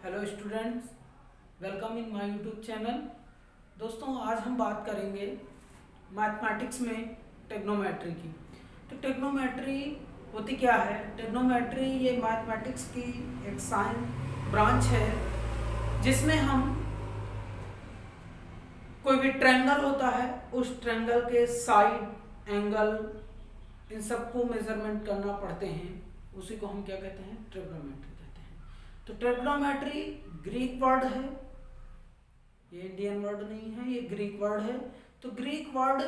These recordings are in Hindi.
Hello students, welcome in my YouTube channel. दोस्तों, आज हम बात करेंगे मैथमेटिक्स में ट्रिग्नोमेट्री की। तो ट्रिग्नोमेट्री होती क्या है? ट्रिग्नोमेट्री ये मैथमेटिक्स की एक साइंस ब्रांच है जिसमें हम कोई भी ट्रायंगल होता है, उस ट्रायंगल के साइड, एंगल, इन सबको मेजरमेंट करना पड़ते हैं। उसी को हम क्या कहते हैं? ट्रिग्नोमेट्री कहते हैं। तो ट्रिग्नोमेट्री ग्रीक वर्ड है, ये इंडियन वर्ड नहीं है, ये ग्रीक वर्ड है। तो ग्रीक वर्ड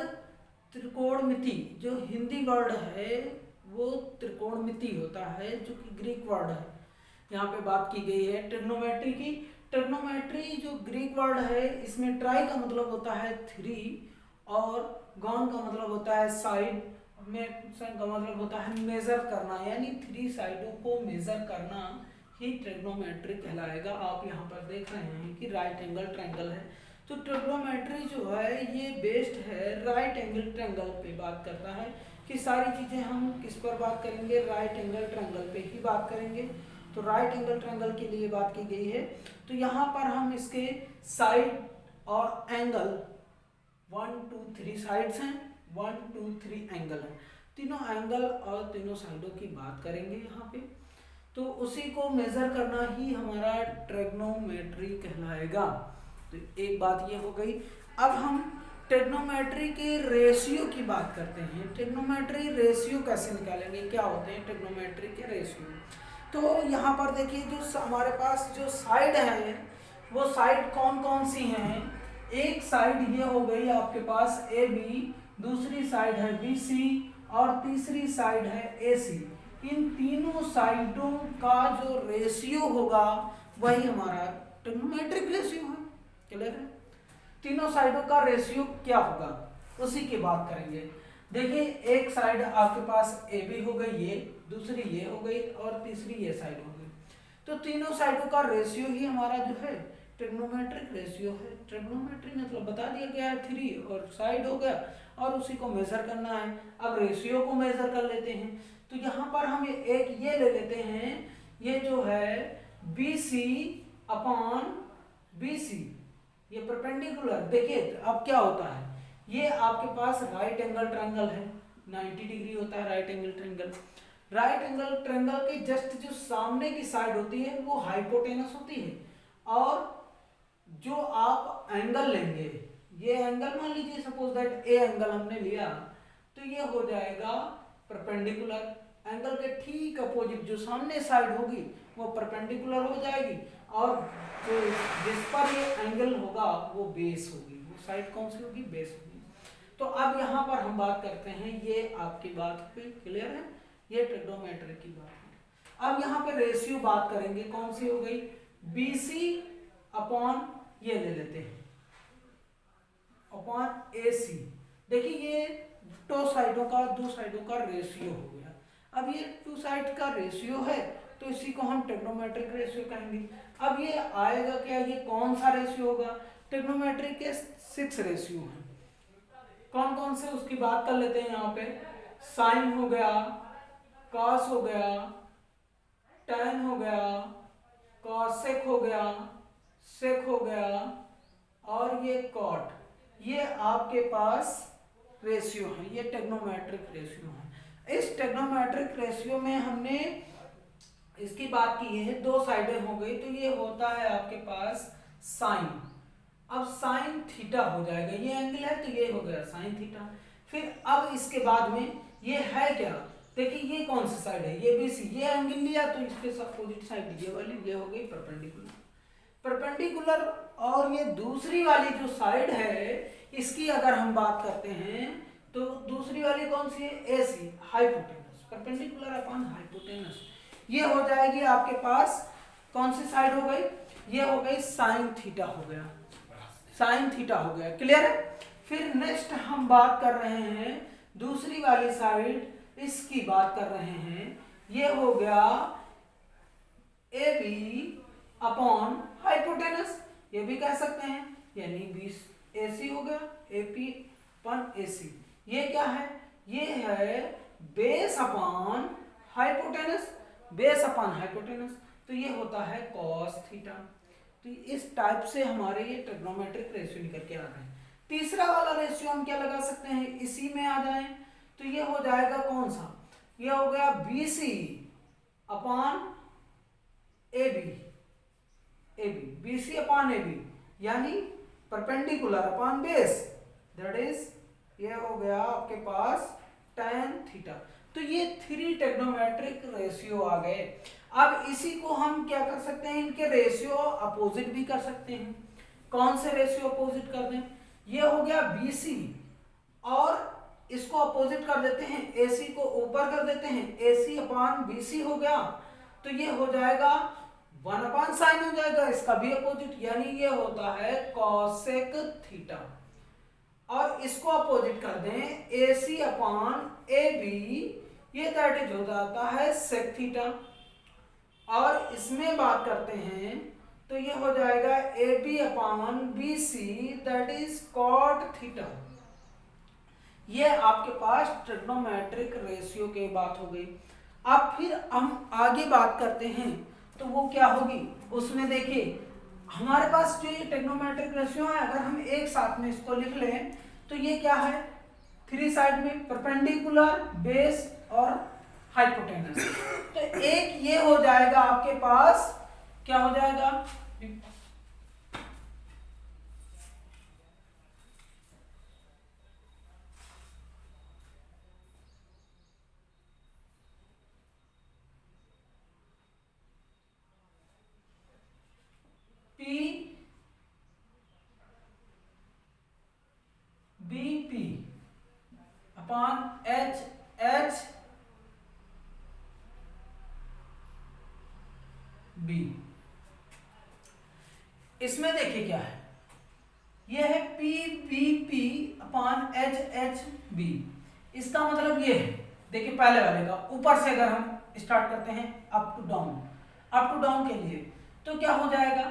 त्रिकोणमिति, जो हिंदी वर्ड है वो त्रिकोणमिति होता है, जो कि ग्रीक वर्ड है। यहाँ पे बात की गई है ट्रिग्नोमेट्री की। ट्रिग्नोमेट्री जो ग्रीक वर्ड है, इसमें ट्राई का मतलब होता है थ्री, और गॉन का मतलब होता है साइड, में का मतलब होता है मेजर करना, यानी थ्री साइडों को मेजर करना ही ट्रिग्नोमेट्री कहलाएगा। आप यहाँ पर देख रहे हैं कि राइट एंगल ट्रायंगल है। तो ट्रिग्नोमेट्री जो है ये बेस्ड है राइट एंगल ट्रायंगल पे, बात करता है कि सारी चीज़ें हम किस पर बात करेंगे? राइट एंगल ट्रायंगल पे ही बात करेंगे। तो राइट एंगल ट्रायंगल के लिए बात की गई है। तो यहाँ पर हम इसके साइड और एंगल 1 2 3 साइड्स हैं, 1 2 3 एंगल है, तीनों एंगल और तीनों साइडों की बात करेंगे यहाँ पे। तो उसी को मेजर करना ही हमारा ट्रिग्नोमेट्री कहलाएगा। तो एक बात ये हो गई। अब हम ट्रिग्नोमेट्री के रेशियो की बात करते हैं। ट्रिग्नोमेट्री रेशियो कैसे निकालेंगे? क्या होते हैं ट्रिग्नोमेट्री के रेशियो? तो यहाँ पर देखिए, जो हमारे पास जो साइड है वो साइड कौन कौन सी हैं? एक साइड ये हो गई आपके पास ए बी, दूसरी साइड है बी सी, और तीसरी साइड है ए सी। इन तीनों साइडों का जो रेशियो होगा वही हमारा ट्रिग्नोमेट्रिक रेशियो है। क्लियर है? तीनों साइडों का रेशियो क्या होगा उसी की बात करेंगे। देखिए, एक साइड आपके पास ए बी हो गई, ये दूसरी ये हो गई, और तीसरी ये साइड हो गई। तो तीनों साइडों का रेशियो ही हमारा जो है ट्रिग्नोमेट्रिक रेशियो है। ट्रिग्नोमेट्री मतलब बता दिया गया है, थ्री और साइड हो गया, और उसी को मेजर करना है। अब रेशियो को मेजर कर लेते हैं। तो यहाँ पर हम एक ये ले लेते हैं, ये जो है B C upon B C, ये परपेंडिकुलर। देखिए अब क्या होता है, ये आपके पास राइट एंगल ट्रायंगल है, 90 डिग्री होता है right angle triangle. Right angle triangle के जस्ट जो सामने की साइड होती है वो हाइपोटेनस होती है, और जो आप एंगल लेंगे, ये एंगल मान लीजिए सपोज दैट ए एंगल हमने लिया, तो ये हो जाएगा परपेंडिकुलर। एंगल के ठीक अपोजिट जो सामने साइड होगी वो परपेंडिकुलर हो जाएगी, और जो जिस पर ये एंगल होगा वो बेस होगी। वो साइड कौन सी होगी? बेस होगी। तो अब यहाँ पर हम बात करते हैं, ये आपकी बात पे क्लियर है, ये ट्रिग्नोमेट्री की बात है। अब यहाँ पे रेशियो बात करेंगे, कौन सी हो गई? बी सी अपॉन ये ले लेते हैं अपॉन ए सी। देखिए ये दो साइडों का रेशियो हो गया। अब ये टू साइड का रेशियो है, तो इसी को हम ट्रिग्नोमेट्रिक रेशियो कहेंगे। अब ये आएगा क्या? ये कौन सा रेशियो होगा? ट्रिग्नोमेट्रिक के 6 रेशियो हैं। कौन कौन से उसकी बात कर लेते हैं यहाँ पे। साइन हो गया, कॉस हो गया, टैन हो गया, कॉसेक हो गया, सेक हो गया, और ये कॉट। ये आपके पास रेशियो है, ये ट्रिग्नोमेट्रिक रेशियो है। इस ट्रिग्नोमेट्रिक रेशियो में हमने इसकी बात की है, दो साइडें हो गई, तो ये होता है आपके पास साइन। अब साइन थीटा हो जाएगा, ये एंगल है तो ये हो गया साइन थीटा। फिर अब इसके बाद में ये है क्या? देखिए ये कौन सी साइड है? ये बी सी। ये एंगल लिया तो इसके अपोजिट साइड ये वाली, ये हो गई परपेंडिकुलर। परपेंडिकुलर, और ये दूसरी वाली जो साइड है इसकी अगर हम बात करते हैं तो दूसरी वाली कौन सी है? ए सी, हाइपोटेनस। परपेंडिकुलर अपॉन हाइपोटेनस, ये हो जाएगी आपके पास कौन सी साइड हो गई? ये हो गई साइन थीटा हो गया, साइन थीटा हो गया। क्लियर है? फिर नेक्स्ट हम बात कर रहे हैं दूसरी वाली साइड, इसकी बात कर रहे हैं। ये हो गया ए बी अपॉन हाइपोटेनस, ये भी कह सकते हैं, यानी बी ए सी हो गया, ए पी अपॉन ए सी। ये क्या है? ये है base upon hypotenuse, base upon hypotenuse. तो ये होता है cos थीटा। तो इस टाइप से हमारे ये ट्रिग्नोमेट्रिक रेशियो निकल के आ रहे हैं। तीसरा वाला रेशियो हम क्या लगा सकते हैं, इसी में आ जाए तो ये हो जाएगा कौन सा, ये हो गया BC upon AB, BC upon AB यानी perpendicular upon base, that is ये हो गया आपके पास tan थीटा। तो ये 3 ट्रिग्नोमेट्रिक रेशियो आ गए। अब इसी को हम क्या कर सकते हैं, इनके रेशियो अपोजिट भी कर सकते हैं। कौन से रेशियो अपोजिट कर दें, ये हो गया BC और इसको अपोजिट कर देते हैं, AC को ऊपर कर देते हैं, AC अपॉन BC हो गया। तो ये हो जाएगा 1 अपॉन साइन हो जाएगा, इसका भी अपोजिट, यानी ये होता है कॉसेक थीटा। और इसको अपोजिट कर दें AC अपॉन AB, ये दैट इज हो जाता है सेक थीटा। और इसमें बात करते हैं तो ये हो जाएगा AB upon BC that is cot theta. ये आपके पास ट्रिग्नोमेट्रिक रेशियो की बात हो गई। अब फिर हम आगे बात करते हैं तो वो क्या होगी, उसमें देखिए हमारे पास जो ये ट्रिग्नोमेट्रिक रेशियो है, अगर हम एक साथ में इसको लिख लें तो ये क्या है, 3 साइड में परपेंडिकुलर, बेस और हाइपोटेनस। तो एक ये हो जाएगा आपके पास, क्या हो जाएगा, BP अपॉन HB। इसमें देखिए क्या है, ये है PBP अपॉन HB। इसका मतलब ये है, देखिए पहले वाले का ऊपर से अगर हम स्टार्ट करते हैं अप टू डाउन के लिए तो क्या हो जाएगा,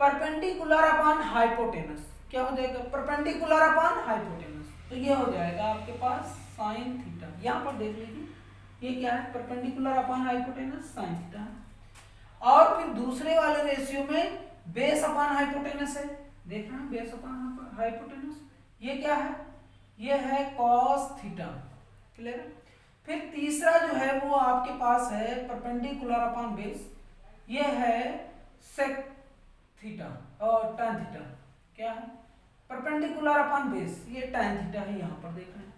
परपेंडिकुलर अपॉन हाइपोटेनस, क्या हो जाएगा, परपेंडिकुलर अपॉन हाइपोटेनस। तो ये हो जाएगा आपके पास साइन थीटा। यहां पर देख लीजिए ये क्या है, perpendicular upon hypotenuse sine theta. और फिर दूसरे वाले रेशियो में बेस अपॉन हाइपोटेनस है, देख रहे हैं बेस अपॉन हाइपोटेनस, ये क्या है, ये है कॉस थीटा। क्लियर। फिर तीसरा जो है वो आपके पास है परपेंडिकुलर अपॉन बेस, ये है सेक थीटा और tan थीटा, क्या है, परपेंडिकुलर अपॉन बेस, ये tan थीटा है, यहां पर देख रहे हैं।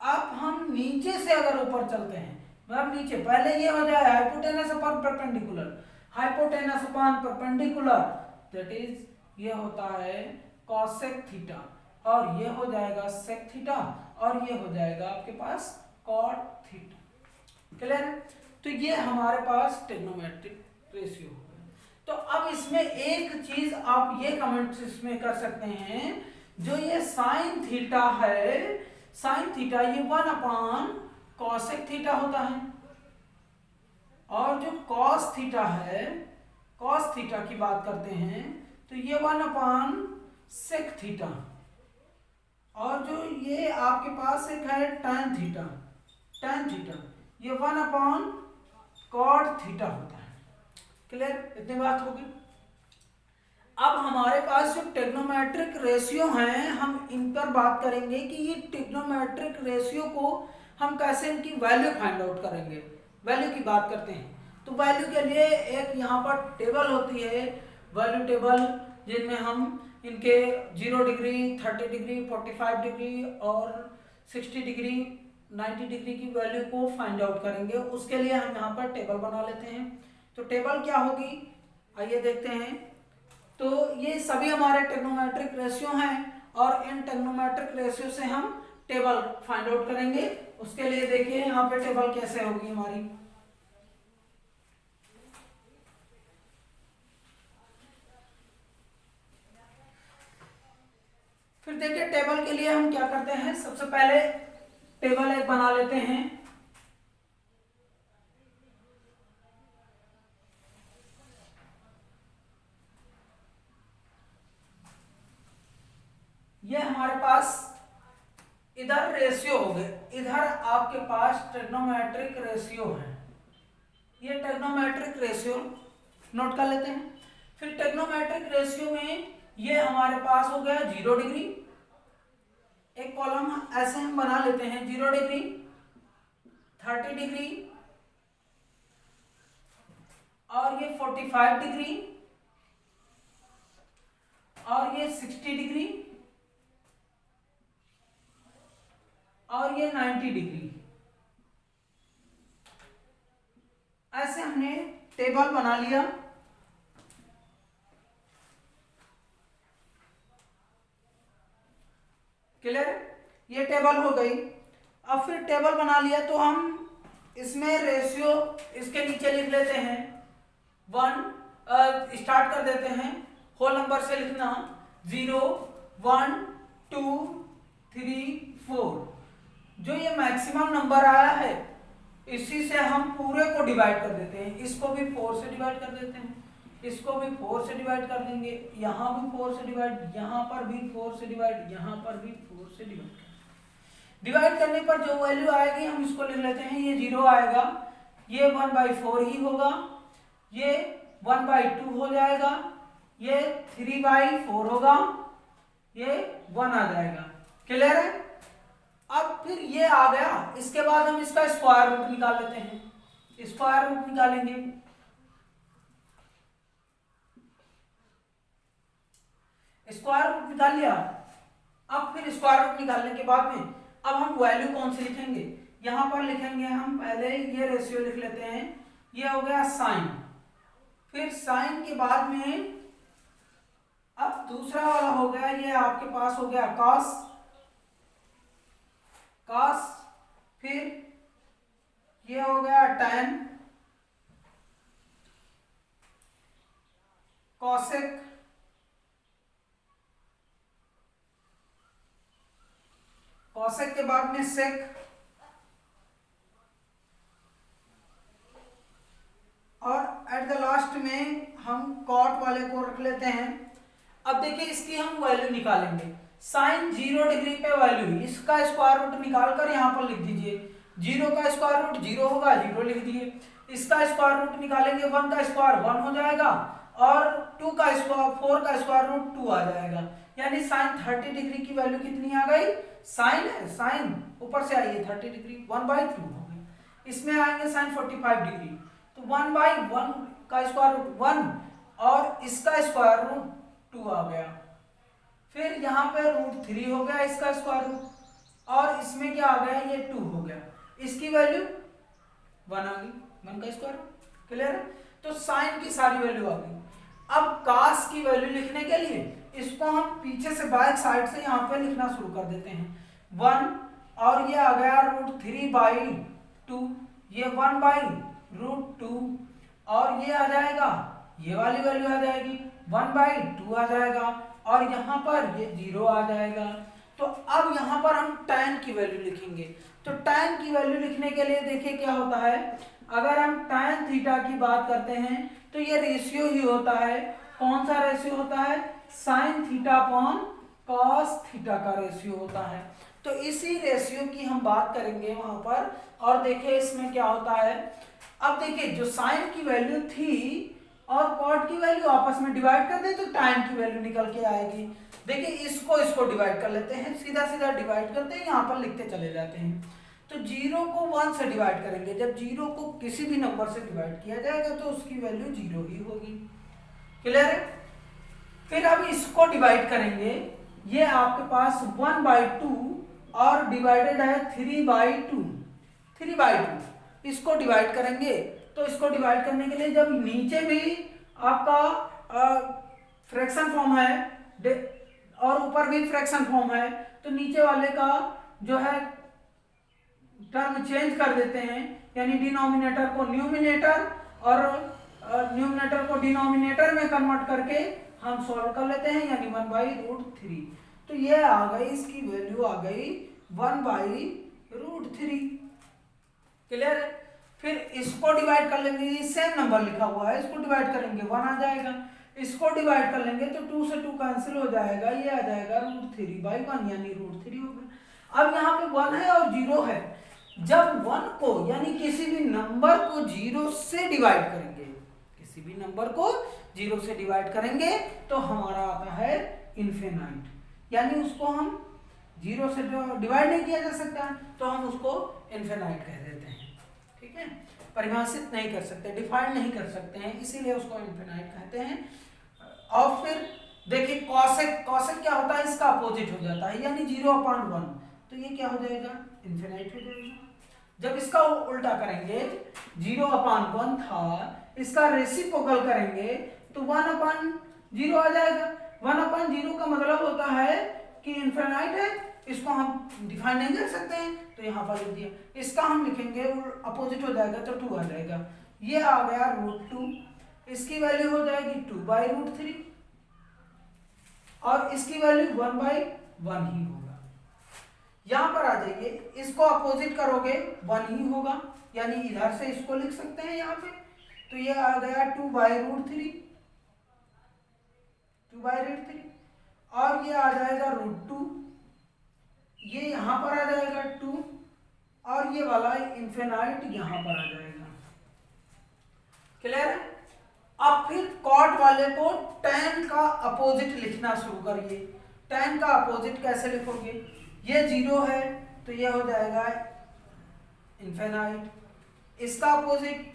अब हम नीचे से अगर ऊपर चलते हैं, मतलब नीचे पहले ये हो जाए hypotenuse upon perpendicular, hypotenuse upon perpendicular, that is ये होता है कॉसेक थीटा, और ये हो जाएगा सेक थीटा, और ये हो जाएगा आपके पास कॉट थीटा। क्लियर। तो ये हमारे पास ट्रिग्नोमेट्रिक रेशियो हो गया। तो अब इसमें एक चीज आप ये कमेंट इसमें कर सकते हैं, जो ये साइन थीटा है, साइन थीटा ये 1 अपॉन कॉसेक थीटा होता है, और जो कॉस थीटा है, कॉस थीटा की बात करते हैं तो ये 1 अपॉन सेक थीटा, और जो ये आपके पास एक है tan थीटा, ये 1 अपॉन कॉट थीटा होता है। क्लियर, इतनी बात होगी। अब हमारे पास जो ट्रिग्नोमेट्रिक रेशियो हैं, हम इन पर बात करेंगे कि ये ट्रिग्नोमेट्रिक रेशियो को हम कैसे इनकी वैल्यू फाइंड आउट करेंगे। वैल्यू की बात करते हैं तो वैल्यू के लिए एक यहाँ पर टेबल होती है, वैल्यू टेबल, जिनमें हम इनके 0 डिग्री, 30 डिग्री, 45 डिग्री और 60 डिग्री, 90 डिग्री की वैल्यू को फाइंड आउट करेंगे। उसके लिए हम यहाँ पर टेबल बना लेते हैं। तो टेबल क्या होगी, आइए देखते हैं। तो ये सभी हमारे ट्रिग्नोमेट्रिक रेशियो हैं, और इन ट्रिग्नोमेट्रिक रेशियो से हम टेबल फाइंड आउट करेंगे। उसके लिए देखिए यहाँ पे टेबल कैसे होगी हमारी। फिर देखिए टेबल के लिए हम क्या करते हैं, सबसे पहले टेबल एक बना लेते हैं। ये हमारे पास इधर रेशियो हो गए, इधर आपके पास ट्रिग्नोमेट्रिक रेशियो है। ये ट्रिग्नोमेट्रिक रेशियो नोट कर लेते हैं। फिर ट्रिग्नोमेट्रिक रेशियो में ये हमारे पास हो गया 0 डिग्री, एक कॉलम ऐसे हम बना लेते हैं 0 डिग्री, 30 डिग्री और ये 45 डिग्री और ये 60 डिग्री और ये 90 डिग्री। ऐसे हमने टेबल बना लिया। क्लियर? ये टेबल हो गई। अब फिर टेबल बना लिया तो हम इसमें रेशियो इसके नीचे लिख लेते हैं 1, स्टार्ट कर देते हैं होल नंबर से लिखना 0 1 2 3 4। जो ये मैक्सिमम नंबर आया है इसी से हम पूरे को डिवाइड कर देते हैं। इसको भी 4 से डिवाइड कर देते हैं, इसको भी 4 से डिवाइड कर देंगे, यहाँ भी 4 से डिवाइड, यहाँ पर भी 4 से डिवाइड, यहाँ पर भी 4 से डिवाइड करने पर जो वैल्यू आएगी हम इसको लिख लेते हैं। ये 0 आएगा, ये 1/4 ही होगा, ये 1/2 हो जाएगा, ये 3/4 होगा, ये 1 आ जाएगा। क्लियर है? अब फिर ये आ गया, इसके बाद हम इसका स्क्वायर रूट निकाल लेते हैं। स्क्वायर रूट निकालेंगे, स्क्वायर रूट निकाल लिया। अब फिर स्क्वायर रूट निकालने के बाद में अब हम वैल्यू कौन सी लिखेंगे? यहां पर लिखेंगे हम पहले ये रेशियो लिख लेते हैं, ये हो गया साइन। फिर साइन के बाद में अब दूसरा वाला हो गया, ये आपके पास हो गया कॉस, फिर ये हो गया टैन, कॉसेक, कॉसेक के बाद में सेक, और एट द लास्ट में हम कॉट वाले को रख लेते हैं। अब देखिए इसकी हम वैल्यू निकालेंगे। साइन 0 डिग्री पे वैल्यू, इसका स्क्वायर रूट निकालकर यहाँ पर लिख दीजिए। 0 का स्क्वायर रूट 0 होगा, 0 लिख दिए। इसका स्क्वायर रूट निकालेंगे, 1 का स्क्वायर 1 हो जाएगा और 2 का स्क्वायर 4 का स्क्वायर रूट 2 आ जाएगा। यानी साइन 30 डिग्री की वैल्यू कितनी आ गई? साइन है, साइन ऊपर से आई है 30 डिग्री, 1/3 हो गई। इसमें आएंगे साइन 45 डिग्री, तो 1/1 का स्क्वायर रूट 1 और इसका स्क्वायर रूट 2 आ गया। फिर यहाँ पे √3 हो गया इसका स्क्वायर रूट, और इसमें क्या आ गया? ये 2 हो गया। इसकी वैल्यू 1 आ गई, 1 का स्क्वायर रूट। क्लियर है? तो साइन की सारी वैल्यू आ गई। अब कास की वैल्यू लिखने के लिए इसको हम पीछे से बैक साइड से यहाँ पे लिखना शुरू कर देते हैं 1, और ये आ गया √3/2, ये 1/√2, और ये आ जाएगा, ये वाली वैल्यू आ जाएगी 1/2 आ जाएगा, और यहाँ पर ये 0 आ जाएगा। तो अब यहाँ पर हम tan की वैल्यू लिखेंगे। तो tan की वैल्यू लिखने के लिए देखिए क्या होता है, अगर हम tan थीटा की बात करते हैं तो ये रेशियो ही होता है। कौन सा रेशियो होता है? Sine theta upon cos theta का रेशियो होता है। तो इसी रेशियो की हम बात करेंगे वहां पर, और देखिए इसमें क्या होता है। अब देखिए जो साइन की वैल्यू थी और कॉट की वैल्यू आपस में डिवाइड कर दे तो tan की वैल्यू निकल के आएगी। देखिए इसको डिवाइड कर लेते हैं, सीधा सीधा डिवाइड करते हैं, यहाँ पर लिखते चले जाते हैं। तो 0 को 1 से डिवाइड करेंगे, जब 0 को किसी भी नंबर से डिवाइड किया जाएगा तो उसकी वैल्यू 0 ही होगी। क्लियर है? फिर अब इसको डिवाइड करेंगे, ये आपके पास 1/2 और डिवाइडेड है 3/2, इसको डिवाइड करेंगे। तो इसको डिवाइड करने के लिए जब नीचे भी आपका फ्रैक्शन फॉर्म है और ऊपर भी फ्रैक्शन फॉर्म है, तो नीचे वाले का जो है टर्म चेंज कर देते हैं, यानी डिनोमिनेटर को न्यूमिनेटर और न्यूमिनेटर को डिनोमिनेटर में कन्वर्ट करके हम सॉल्व कर लेते हैं, यानी 1/√3। तो ये आ गई, इसकी वैल्यू आ गई 1/√3। क्लियर है? फिर इसको डिवाइड कर लेंगे, ये सेम नंबर लिखा हुआ है, इसको डिवाइड करेंगे 1 आ जाएगा। इसको डिवाइड कर लेंगे तो 2 से 2 कैंसिल हो जाएगा, ये आ जाएगा √3/1, यानी √3 हो गया। अब यहाँ पे 1 है और 0 है। जब 1 को यानी किसी भी नंबर को 0 से डिवाइड करेंगे, किसी भी नंबर को 0 से डिवाइड करेंगे तो हमारा आता है इन्फिनाइट, यानी उसको हम 0 से डिवाइड नहीं किया जा सकता तो हम उसको इन्फिनाइट कह देते हैं। ठीक है, परिभाषित नहीं कर सकते, डिफाइन नहीं कर सकते हैं, इसीलिए उसको इन्फिनाइट कहते हैं। और फिर देखिए कॉसेक क्या होता है, इसका अपोजिट हो जाता है, यानी 0/1, तो ये क्या हो जाएगा, इन्फिनाइट हो जाएगा। जब इसका उल्टा करेंगे, 0/1 था, इसका रेसिप्रोकल करेंगे तो 1/0 आ जाएगा। 1/0 का मतलब होता है कि इन्फिनाइट है, इसको हम डिफाइन नहीं कर सकते हैं, तो यहाँ पर लिख दिया। इसका हम लिखेंगे अपोजिट हो जाएगा तो 2 आ जाएगा। ये आ गया √2, इसकी वैल्यू हो जाएगी 2/√3 और इसकी वैल्यू 1/1 ही होगा। यहां पर आ जाइए, इसको अपोजिट करोगे 1 ही होगा, यानी इधर से इसको लिख सकते हैं यहाँ पे, तो ये आ गया 2/√3 और ये आ जाएगा √2, ये यहां पर आ जाएगा 2 और ये वाला इन्फिनाइट यहां पर आ जाएगा। क्लियर है? अब फिर कॉट वाले को tan का अपोजिट लिखना शुरू करिए। tan का अपोजिट कैसे लिखोगे, ये 0 है तो ये हो जाएगा इन्फिनाइट, इसका अपोजिट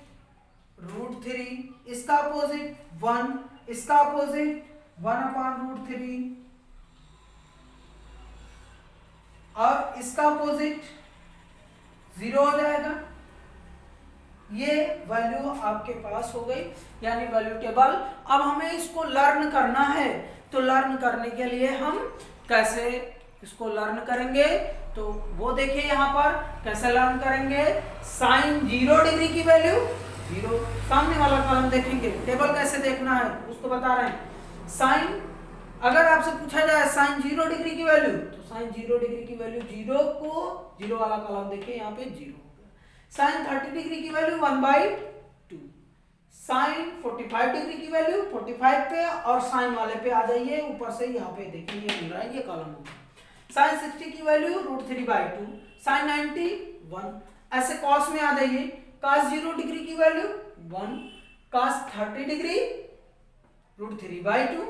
√3, इसका अपोजिट 1, इसका अपोजिट 1/√3 और इसका अपोजिट 0 हो जाएगा। ये वैल्यू आपके पास हो गई, यानी वैल्यू टेबल। अब हमें इसको लर्न करना है, तो लर्न करने के लिए हम कैसे इसको लर्न करेंगे, तो वो देखिए यहाँ पर कैसे लर्न करेंगे। साइन 0 डिग्री की वैल्यू 0, सामने वाला कॉलम देखेंगे, टेबल कैसे देखना है उसको बता रहे हैं। साइन, अगर आपसे पूछा जाए साइन 0 डिग्री की वैल्यू, तो साइन 0 डिग्री की वैल्यू 0 को 0 वाला कॉलम देखिए यहाँ पे 0 हो गया। साइन 30 डिग्री की वैल्यू 1/2, साइन 45 डिग्री की वैल्यू 45 पे और साइन वाले पे आ जाइए, ऊपर से यहाँ पे देखिए ये मिल रहा है, ये कॉलम होगा। साइन 60 की वैल्यू √3/2, साइन 90 1, ऐसे कॉस में आ जाइए, cos 0 डिग्री की वैल्यू 1, cos 30 डिग्री √3/2,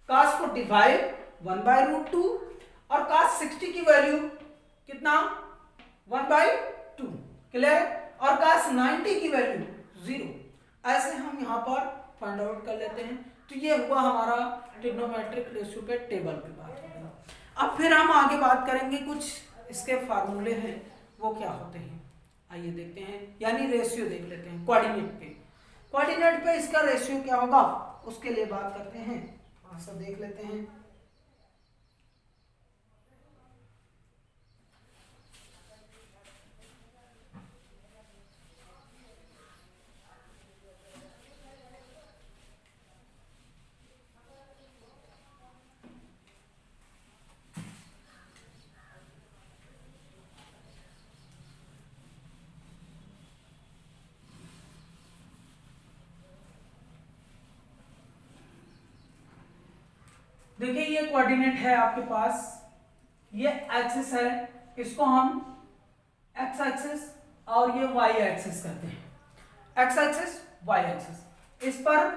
cos 45 1/√2 और cos 60 की वैल्यू कितना 1/2। क्लियर? और cos 90 की वैल्यू 0। ऐसे हम यहाँ पर फाइंड आउट कर लेते हैं। तो ये हुआ हमारा ट्रिग्नोमेट्रिक रेशियो पे टेबल पे बात होगा। अब फिर हम आगे बात करेंगे, कुछ इसके फार्मूले हैं वो क्या होते हैं, आइए देखते हैं। यानी रेशियो देख लेते हैं कोऑर्डिनेट पे इसका रेशियो क्या होगा, उसके लिए बात करते हैं, थोड़ा सा देख लेते हैं। देखिए ये कोऑर्डिनेट है आपके पास, ये एक्सिस है, इसको हम एक्स एक्सिस और ये वाई एक्सिस कहते हैं। एक्स एक्सिस वाई एक्सिस, इस पर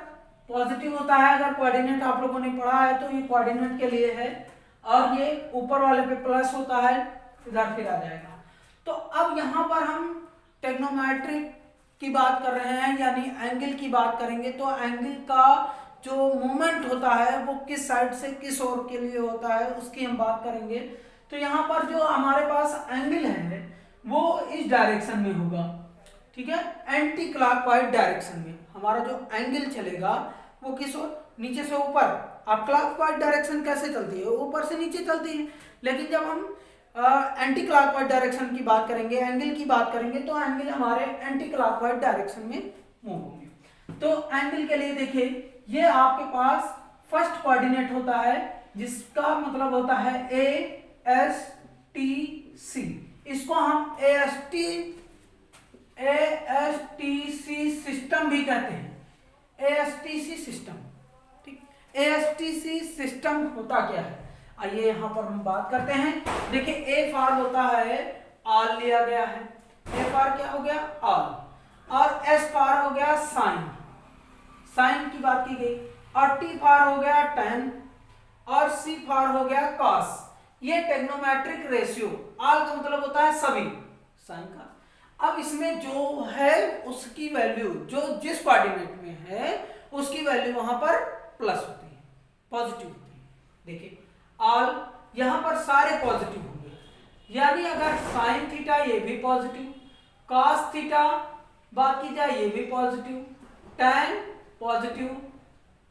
पॉजिटिव होता है, अगर कोऑर्डिनेट आप लोगों ने पढ़ा है तो ये कोऑर्डिनेट के लिए है, और ये ऊपर वाले पे प्लस होता है, इधर फिर आ जाएगा। तो अब यहाँ पर हम ट्रिग्नोमेट्रिक की बात कर रहे हैं, यानी एंगल की बात करेंगे, तो एंगल का जो मोमेंट होता है वो किस साइड से किस ओर के लिए होता है उसकी हम बात करेंगे। तो यहाँ पर जो हमारे पास एंगल है वो इस डायरेक्शन में होगा, ठीक है, एंटी क्लॉकवाइज डायरेक्शन में हमारा जो एंगल चलेगा वो किस ओर, नीचे से ऊपर। अब क्लॉकवाइज डायरेक्शन कैसे चलती है, ऊपर से नीचे चलती है, लेकिन जब हम एंटी क्लॉकवाइज डायरेक्शन की बात करेंगे, एंगल की बात करेंगे, तो एंगल हमारे एंटी क्लॉकवाइज डायरेक्शन में मूव होंगे। तो एंगल के लिए देखिए, ये आपके पास फर्स्ट कोऑर्डिनेट होता है, जिसका मतलब होता है ASTC, इसको हम ASTC सिस्टम भी कहते हैं, ASTC सिस्टम, ठीक। ASTC सिस्टम होता क्या है, आइए यहाँ पर हम बात करते हैं। देखिए ए फार होता है ऑल लिया गया है, ए फार क्या हो गया ऑल, और एस फार हो गया साइन, साइन की बात की गई, और टी फॉर हो गया tan, और सी फॉर हो गया cos। ये टेग्नोमेट्रिक रेशियो, आल का मतलब होता है सभी, साइन का। अब इसमें जो है उसकी वैल्यू जो जिस कोऑर्डिनेट में है उसकी वैल्यू वहां पर प्लस होती है, पॉजिटिव होती है। देखिए ऑल, यहां पर सारे पॉजिटिव होंगे, यानी अगर साइन थीटा ये भी पॉजिटिव, कॉस थीटा बात की जाए ये भी positive, tan positive,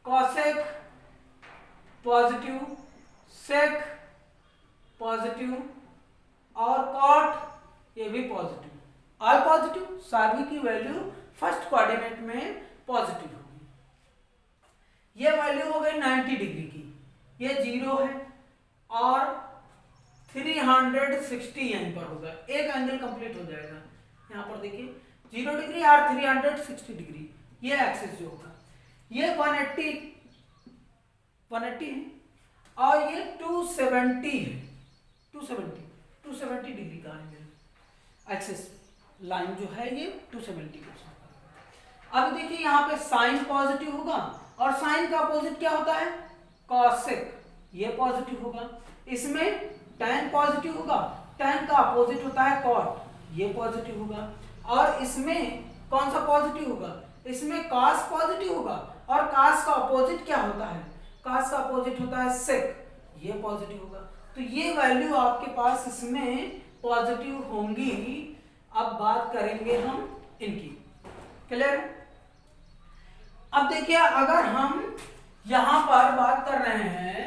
cosec positive, sec positive, और कॉट ये भी पॉजिटिव, ऑल पॉजिटिव, सभी की वैल्यू फर्स्ट कोऑर्डिनेट में पॉजिटिव होगी। ये वैल्यू हो गई 90 डिग्री की, ये 0 है, और 360 यहीं पर होगा, एक एंगल कंप्लीट हो जाएगा। यहाँ पर देखिए 0 डिग्री और 360 डिग्री, ये एक्सिस जो होगा ये 180 है, और ये 270 है, 270 डिग्री का एंगल, एक्सिस लाइन जो है ये 270 के साथ। अब देखिए यहाँ पे साइन पॉजिटिव होगा, और साइन का अपोजिट क्या होता है, कॉसेक, ये पॉजिटिव होगा। इसमें tan पॉजिटिव होगा, tan का अपोजिट होता है कॉट, ये पॉजिटिव होगा। और इसमें कौन सा पॉजिटिव होगा, इसमें cos पॉजिटिव होगा, और cos का अपोजिट क्या होता है, cos का अपोजिट होता है sec, ये पॉजिटिव होगा। तो ये वैल्यू आपके पास इसमें पॉजिटिव होंगी। अब बात करेंगे हम इनकी, क्लियर। अब देखिए अगर हम यहां पर बात कर रहे हैं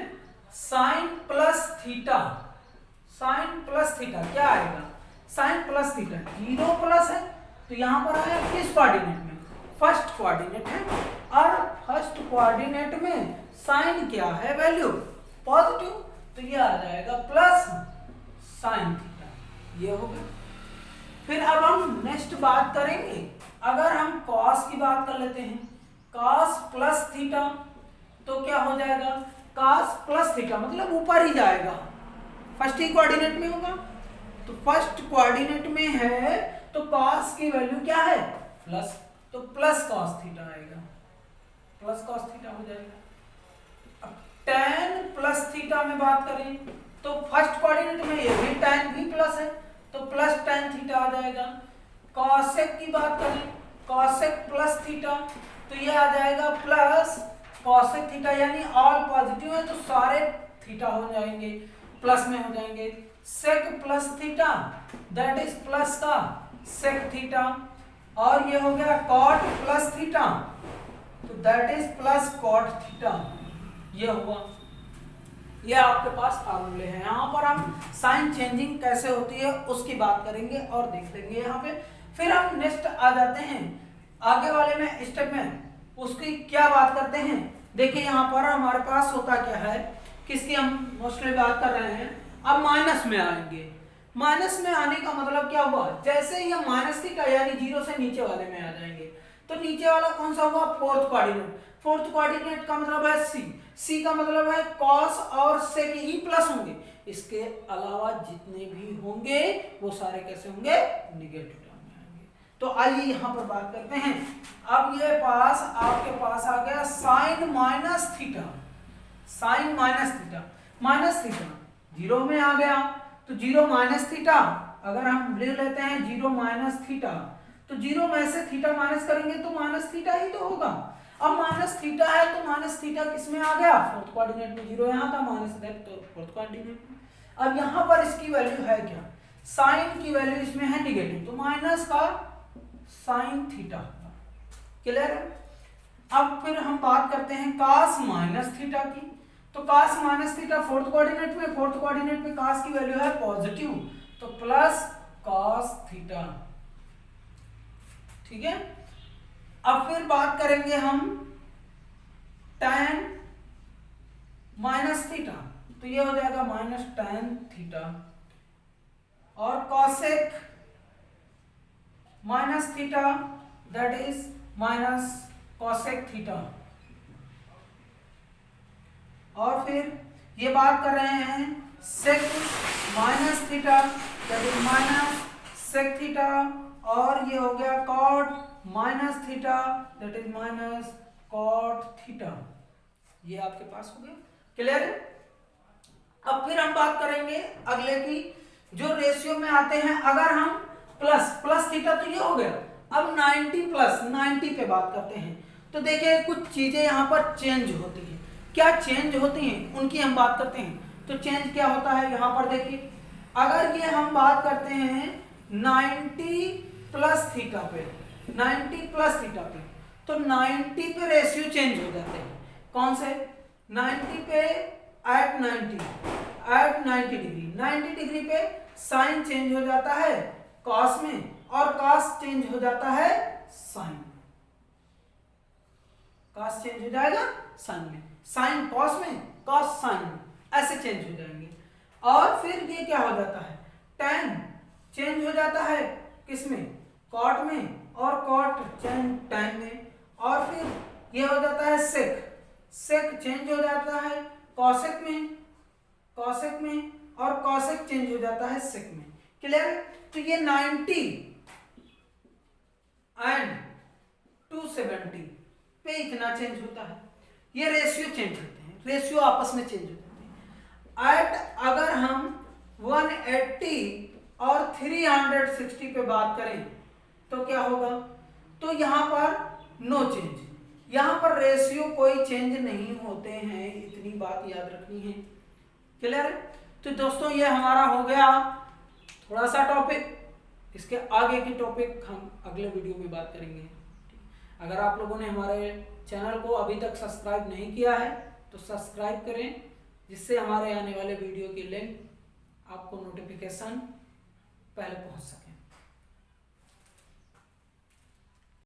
sine plus theta, sine plus theta क्या आएगा, साइन प्लस थीटा 0 प्लस है, तो यहां पर आया किस कोऑर्डिनेट में, फर्स्ट कोऑर्डिनेट है, और फर्स्ट कोऑर्डिनेट में साइन क्या है, वैल्यू पॉजिटिव, तो ये आ जाएगा प्लस साइन थीटा, ये हो गया। फिर अब हम नेक्स्ट बात करेंगे, अगर हम cos की बात कर लेते हैं, cos प्लस थीटा, तो क्या हो जाएगा, cos प्लस थीटा मतलब ऊपर ही जाएगा, फर्स्ट ही कोऑर्डिनेट में होगा, तो फर्स्ट कोऑर्डिनेट में है तो cos की वैल्यू क्या है, प्लस, तो प्लस cos थीटा आएगा, प्लस cos थीटा हो जाएगा। अब tan प्लस थीटा में बात करें तो फर्स्ट कोऑर्डिनेट में ये भी tan भी प्लस है, तो प्लस tan थीटा आ जाएगा। कॉसेक की बात करें, कॉसेक प्लस थीटा, तो ये आ जाएगा प्लस कॉसेक थीटा, यानी ऑल पॉजिटिव है तो सारे थीटा हो जाएंगे, प्लस में हो जाएंगे। Sec plus theta that is plus का सेक थीटा, और ये हो गया कॉट प्लस थीटा, तो that is plus cot theta, ये हुआ। ये आपके पास फार्मूले हैं। यहाँ पर हम साइन चेंजिंग कैसे होती है उसकी बात करेंगे और देख लेंगे यहाँ पे। फिर हम नेक्स्ट आ जाते हैं आगे वाले में स्टेप में, उसकी क्या बात करते हैं। देखिए यहाँ पर हमारे पास होता क्या है, किसकी हम मोस्टली बात कर रहे हैं, अब माइनस में आएंगे। माइनस में आने का मतलब क्या हुआ, जैसे ये माइनस थीटा यानी 0 से नीचे वाले में आ जाएंगे, तो नीचे वाला कौन सा हुआ, फोर्थ कोऑर्डिनेट। फोर्थ कोऑर्डिनेट का मतलब है सी, सी का मतलब है कॉस और सेक ही प्लस होंगे, इसके अलावा जितने भी होंगे वो सारे कैसे होंगे, निगेटिव टर्म में आएंगे। तो आइए यहाँ पर बात करते हैं। अब ये पास आपके पास आ गया sine minus theta, sine minus theta, minus theta 0 में आ गया, तो 0 माइनस थीटा अगर हम ले लेते हैं 0 माइनस थीटा, तो 0 में से थीटा माइनस करेंगे तो माइनस थीटा ही तो होगा। अब माइनस थीटा है तो माइनस थीटा किसमें आ गया, फोर्थ कोऑर्डिनेट में, 0 यहाँ था माइनस तो फोर्थ कोऑर्डिनेट में। अब यहाँ पर इसकी वैल्यू है क्या, साइन की वैल्यू इसमें है निगेटिव, तो माइनस का साइन थीटा, क्लियर है। अब फिर हम बात करते हैं cos माइनस थीटा की, तो cos minus theta fourth coordinate में, फोर्थ कोऑर्डिनेट में cos की वैल्यू है पॉजिटिव, तो प्लस cos थीटा, ठीक है। अब फिर बात करेंगे हम tan माइनस थीटा, तो ये हो जाएगा माइनस tan थीटा, और cosec minus theta that is minus cosec theta. और फिर ये बात कर रहे हैं sec minus theta that is minus sec theta, और ये हो गया cot minus theta that is minus cot theta, ये आपके पास हो गया। क्लियर है? अब फिर हम बात करेंगे अगले की, जो रेशियो में आते हैं, अगर हम प्लस थीटा, तो ये हो गया। अब 90 प्लस 90 पे बात करते हैं। तो देखिए कुछ चीजें यहाँ पर चेंज होती हैं। क्या चेंज होती हैं उनकी हम बात करते हैं। तो चेंज क्या होता है यहाँ पर देखिए, अगर ये हम बात करते हैं 90 प्लस थीटा पे, 90 प्लस थीटा पे, तो 90 पे रेशियो चेंज हो जाते हैं। कौन से? 90 पे एट 90 डिग्री, 90 डिग्री पे साइन चेंज हो जाता है कॉस में, और कॉस चेंज हो जाता है साइन। कॉस चेंज हो जाएगा साइन में, साइन कॉस में, कॉस साइन में, ऐसे चेंज हो जाएंगे। और फिर ये क्या हो जाता है, tan चेंज हो जाता है किसमें, कॉट में, और कॉट चेंज tan में। और फिर ये हो जाता है सेक चेंज हो जाता है कॉसेक में, और कॉसेक चेंज हो जाता है सेक में। क्लियर है? तो ये 90 एंड 270 पे इतना चेंज होता है। ये रेशियो चेंज होते हैं, रेशियो आपस में चेंज हो जाते हैं। एट अगर हम 180 और 360 पे बात करें तो क्या होगा, तो यहाँ पर नो चेंज, यहाँ पर रेशियो कोई चेंज नहीं होते हैं, इतनी बात याद रखनी है। क्लियर है? तो दोस्तों ये हमारा हो गया थोड़ा सा टॉपिक, इसके आगे की टॉपिक हम अगले वीडियो में बात करेंगे। अगर आप लोगों ने हमारे चैनल को अभी तक सब्सक्राइब नहीं किया है तो सब्सक्राइब करें, जिससे हमारे आने वाले वीडियो की लिंक आपको नोटिफिकेशन पहले पहुंच सके।